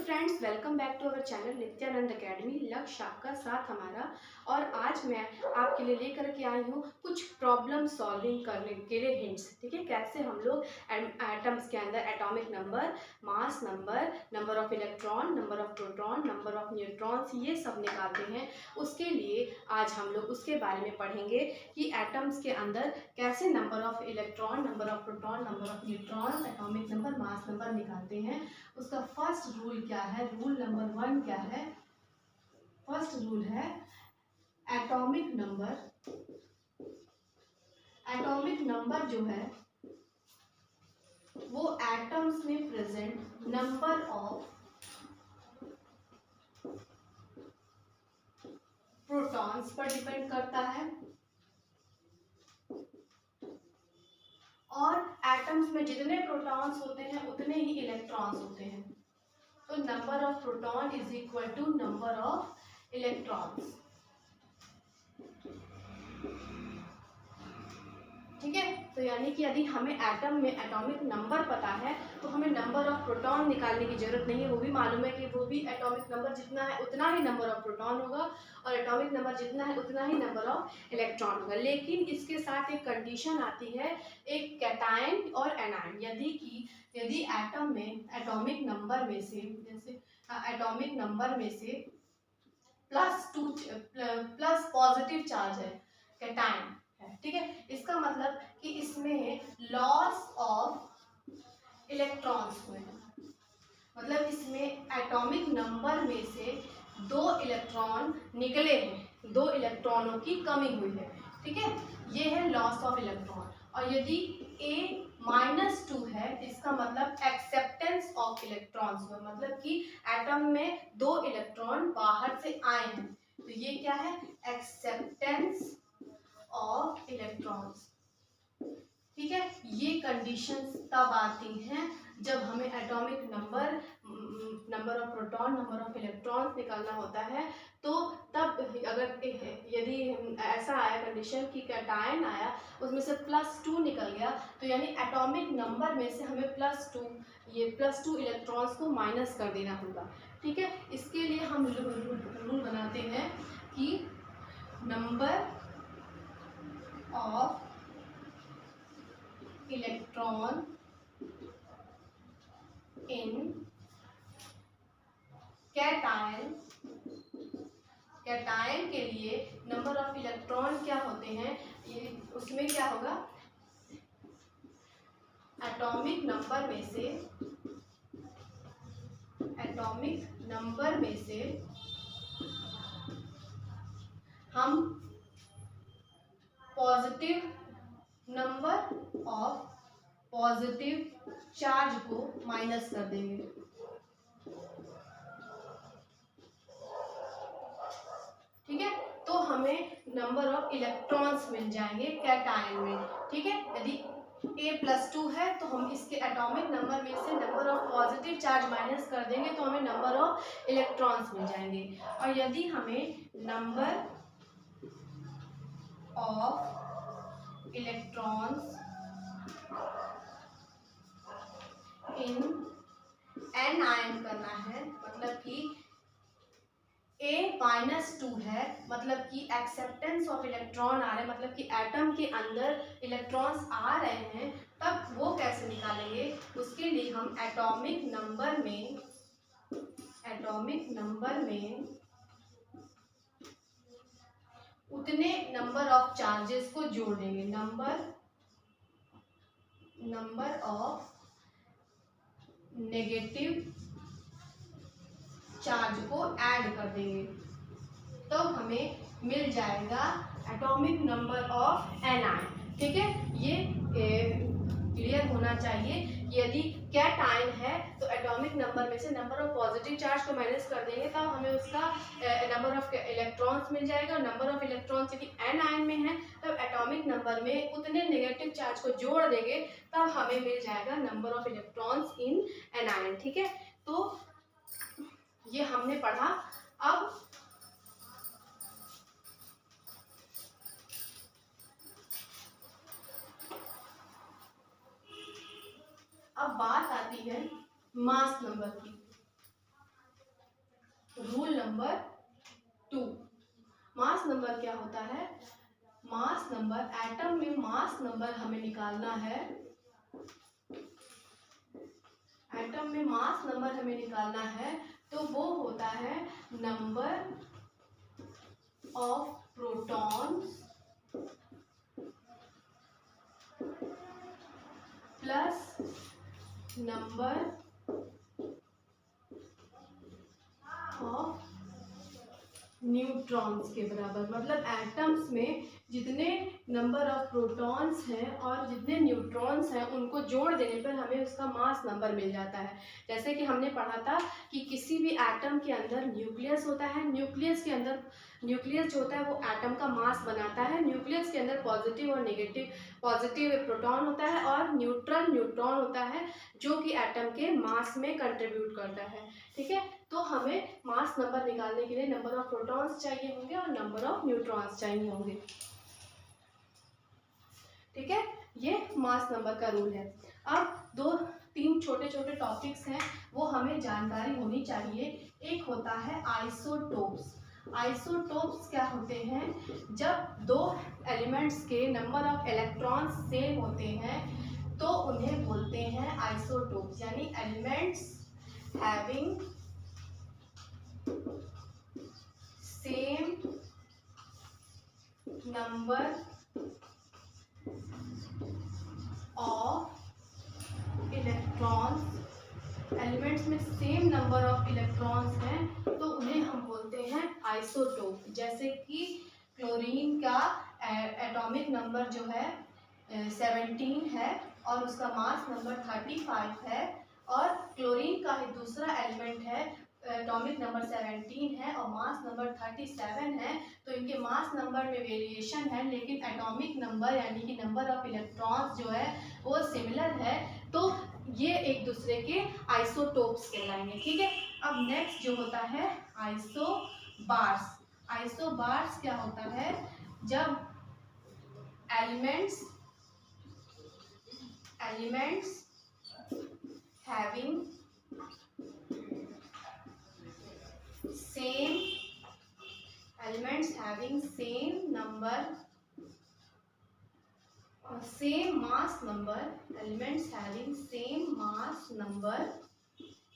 Friends, welcome back to our channel Nityanand academy. लक्ष्य आपका, साथ हमारा। और आज मैं आपके लिए लेकर के आई हूँ कुछ प्रॉब्लम सॉल्विंग करने के लिए हिंट्स। ठीक है, कैसे हम लोग एटम्स के अंदर atomic number, mass number, number of electron, number of proton, number of neutrons, ये सब निकालते हैं। उसके लिए आज हम लोग उसके बारे में पढ़ेंगे कि एटम्स के अंदर कैसे number of electron, number of proton, number of neutrons, atomic number, mass number निकालते हैं। उसका फर्स्ट रूल क्या है, रूल नंबर 1 क्या है? फर्स्ट रूल है एटॉमिक नंबर जो है वो एटम्स में प्रेजेंट नंबर ऑफ प्रोटॉन्स पर डिपेंड करता है। और एटम्स में जितने प्रोटॉन्स होते हैं उतने ही इलेक्ट्रॉन्स होते हैं। तो number of proton is equal to number of electrons. ठीक है, तो यानी कि यदि हमें एटम में एटॉमिक नंबर पता है तो हमें नंबर ऑफ प्रोटॉन निकालने की जरूरत नहीं है। वो भी मालूम है कि वो भी एटॉमिक नंबर जितना है उतना ही नंबर ऑफ प्रोटॉन होगा और एटॉमिक नंबर जितना है उतना ही नंबर ऑफ इलेक्ट्रॉन होगा। लेकिन इसके साथ एक कंडीशन आती है, एक कैटायन और एनायन। यदि एटम में एटॉमिक नंबर में से, जैसे एटॉमिक नंबर में से प्लस पॉजिटिव चार्ज है, कैटायन है, ठीक है, इसका मतलब कि इसमें लॉस ऑफ इलेक्ट्रॉन्स हुए हैं। मतलब इसमें एटॉमिक नंबर में से 2 इलेक्ट्रॉन निकले हैं, 2 इलेक्ट्रॉनों की कमी हुई है। ठीक है, ये है लॉस ऑफ इलेक्ट्रॉन। और यदि A-2 है, इसका मतलब एक्सेप्टेंस ऑफ इलेक्ट्रॉन्स हुआ, मतलब कि एटम में 2 इलेक्ट्रॉन बाहर से आए हैं। तो ये क्या है? Acceptance of electrons. ठीक है, ये कंडीशंस तब आती हैं जब हमें atomic number, number of proton, number of electrons निकालना होता है। तो तब अगर यदि ऐसा आया कंडीशन कि कैटायन आया, उसमें से +2 निकल गया, तो यानी एटॉमिक नंबर में से हमें +2 इलेक्ट्रॉन्स को माइनस कर देना होगा। ठीक है, इसके लिए हम रूल बनाते हैं कि number of electron in cation के लिए नंबर ऑफ इलेक्ट्रॉन क्या होते हैं, ये उसमें क्या होगा, एटॉमिक नंबर में से हम positive number of positive charge को माइनस कर देंगे। ठीक है, तो हमें नंबर ऑफ इलेक्ट्रॉन्स मिल जाएंगे कैटायन में। ठीक है, यदि A+2 है तो हम इसके एटॉमिक नंबर में से number of positive charge minus कर देंगे तो हमें नंबर ऑफ इलेक्ट्रॉन्स मिल जाएंगे। और यदि हमें number of electrons in anion करना है, मतलब कि A-2 है, मतलब कि एक्सेप्टेंस ऑफ इलेक्ट्रॉन आ रहे हैं, मतलब कि एटम के अंदर इलेक्ट्रॉन्स आ रहे हैं, तब वो कैसे निकालेंगे? उसके लिए हम एटॉमिक नंबर में उतने नंबर ऑफ चार्जेस को जोड़ देंगे। नंबर ऑफ नेगेटिव चार्ज को ऐड कर देंगे, तो हमें मिल जाएगा एटॉमिक नंबर ऑफ एनायन। ठीक है, ये क्लियर होना चाहिए कि यदि कैटायन है तो एटॉमिक नंबर में से नंबर ऑफ पॉजिटिव चार्ज को माइनस कर देंगे, तब हमें उसका नंबर ऑफ इलेक्ट्रॉन्स मिल जाएगा। नंबर ऑफ इलेक्ट्रॉन्स यदि एनायन में है तब एटॉमिक नंबर में उतने नेगेटिव चार्ज को जोड़ देंगे, तब हमें मिल जाएगा number of electrons in anion. ठीक है, तो ये हमने पढ़ा। अब बात आती है मास नंबर की। रूल नंबर 2, मास नंबर क्या होता है? मास नंबर, एटम में मास नंबर हमें निकालना है, एटम में मास नंबर हमें निकालना है, तो वो होता है number of protons plus number of neutrons के बराबर। मतलब एटम्स में जितने नंबर ऑफ प्रोटॉन्स हैं और जितने न्यूट्रॉन्स हैं उनको जोड़ देने पर हमें उसका मास नंबर मिल जाता है। जैसे कि हमने पढ़ा था कि किसी भी एटम के अंदर न्यूक्लियस होता है, न्यूक्लियस के अंदर, न्यूक्लियस जो होता है वो एटम का मास बनाता है। न्यूक्लियस के अंदर पॉजिटिव और नेगेटिव, पॉजिटिव प्रोटॉन होता है और न्यूट्रल न्यूट्रॉन होता है जो कि एटम के मास में कंट्रीब्यूट करता है। ठीक है, तो हमें मास नंबर निकालने के लिए नंबर ऑफ प्रोटॉन्स चाहिए होंगे और नंबर ऑफ न्यूट्रॉन्स चाहिए होंगे। ठीक है, ये मास नंबर का रूल है। अब 2-3 छोटे छोटे टॉपिक्स हैं, वो हमें जानकारी होनी चाहिए। एक होता है आइसोटोप्स। आइसोटोप्स क्या होते हैं? जब दो एलिमेंट्स के नंबर ऑफ इलेक्ट्रॉन्स सेम होते हैं तो उन्हें बोलते हैं आइसोटोप्स, यानी elements having same number of electrons, elements में सेम नंबर ऑफ इलेक्ट्रॉन्स हैं तो उन्हें हम बोलते हैं आइसोटोप। जैसे कि क्लोरीन का एटॉमिक नंबर जो है 17 है और उसका मास नंबर 35 है, और क्लोरीन का ही दूसरा एलिमेंट है, एटॉमिक नंबर 17 है और मास नंबर 37 है, तो इनके मास नंबर में वेरिएशन है लेकिन एटॉमिक नंबर यानी कि नंबर ऑफ इलेक्ट्रॉन्स जो है वो सिमिलर है, तो ये एक दूसरे के आइसोटोप्स कहलाएंगे। ठीक है, अब नेक्स्ट जो होता है आइसोबार्स। आइसोबार्स क्या होता है? जब elements having same number, same mass number, elements having same mass number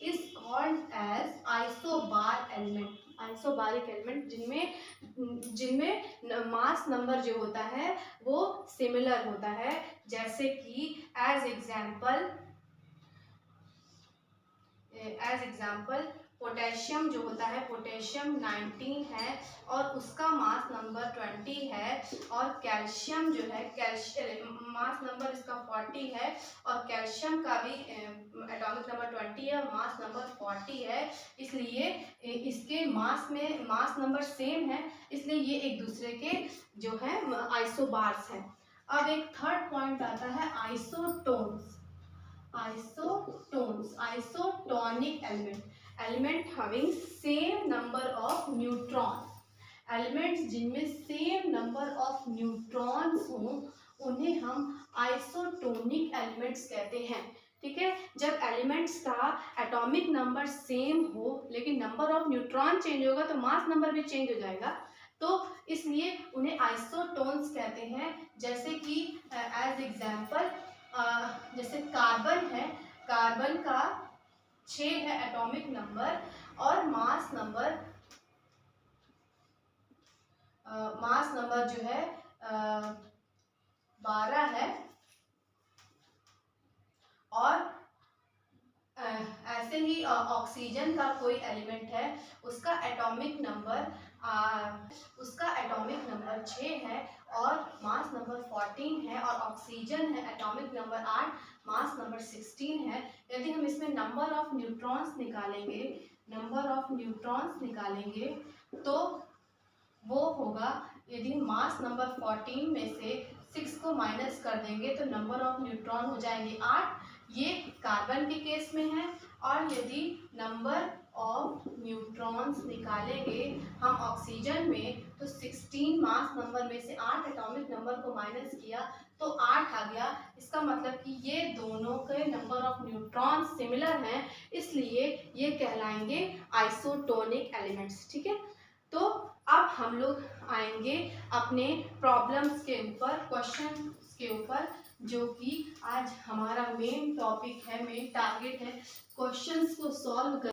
is called as isobar element। Isobaric element जिनमें मास नंबर जो होता है वो सिमिलर होता है। जैसे कि एज एग्जाम्पल पोटेशियम जो होता है, पोटेशियम 19 है और उसका मास नंबर 20 है, और कैल्शियम जो है, मास नंबर इसका 40 है और कैल्शियम का भी एटॉमिक नंबर 20 है और मास नंबर 40 है, इसलिए इसके मास नंबर सेम है, इसलिए ये एक दूसरे के जो है आइसोबार्स हैं। अब एक थर्ड पॉइंट आता है isotones. Isotonic element having same number of neutrons, elements जिनमें सेम नंबर ऑफ न्यूट्रॉन्स हों उन्हें हम आइसोटोनिक एलिमेंट्स कहते हैं। ठीक है, जब एलिमेंट्स का एटॉमिक नंबर सेम हो लेकिन नंबर ऑफ न्यूट्रॉन चेंज होगा तो मास नंबर भी चेंज हो जाएगा, तो इसलिए उन्हें आइसोटोन्स कहते हैं। जैसे कि एज एग्जाम्पल जैसे कार्बन है, कार्बन का 6 है एटॉमिक नंबर और मास नंबर जो है 12 है, और ऐसे ही ऑक्सीजन का कोई एलिमेंट है, उसका एटॉमिक नंबर 6 है और मास नंबर 14 है, और ऑक्सीजन है एटॉमिक नंबर 8, मास नंबर 16 है। यदि हम इसमें नंबर ऑफ न्यूट्रॉन्स निकालेंगे तो वो होगा, यदि मास नंबर 14 में से 6 को माइनस कर देंगे तो नंबर ऑफ न्यूट्रॉन हो जाएंगे 8, ये कार्बन के केस में है। और यदि नंबर ऑफ न्यूट्रॉन न्यूट्रॉन्स निकालेंगे हम ऑक्सीजन में, तो 16 मास नंबर में से 8 एटॉमिक नंबर को माइनस किया तो 8 आ गया। इसका मतलब कि ये दोनों के नंबर ऑफ न्यूट्रॉन्स सिमिलर हैं, इसलिए ये कहलाएंगे आइसोटोनिक एलिमेंट्स। ठीक है, तो अब हम लोग आएंगे अपने प्रॉब्लम्स के ऊपर, क्वेश्चन के ऊपर, जो कि आज हमारा मेन टॉपिक है, मेन टारगेट है क्वेश्चंस को सॉल्व कर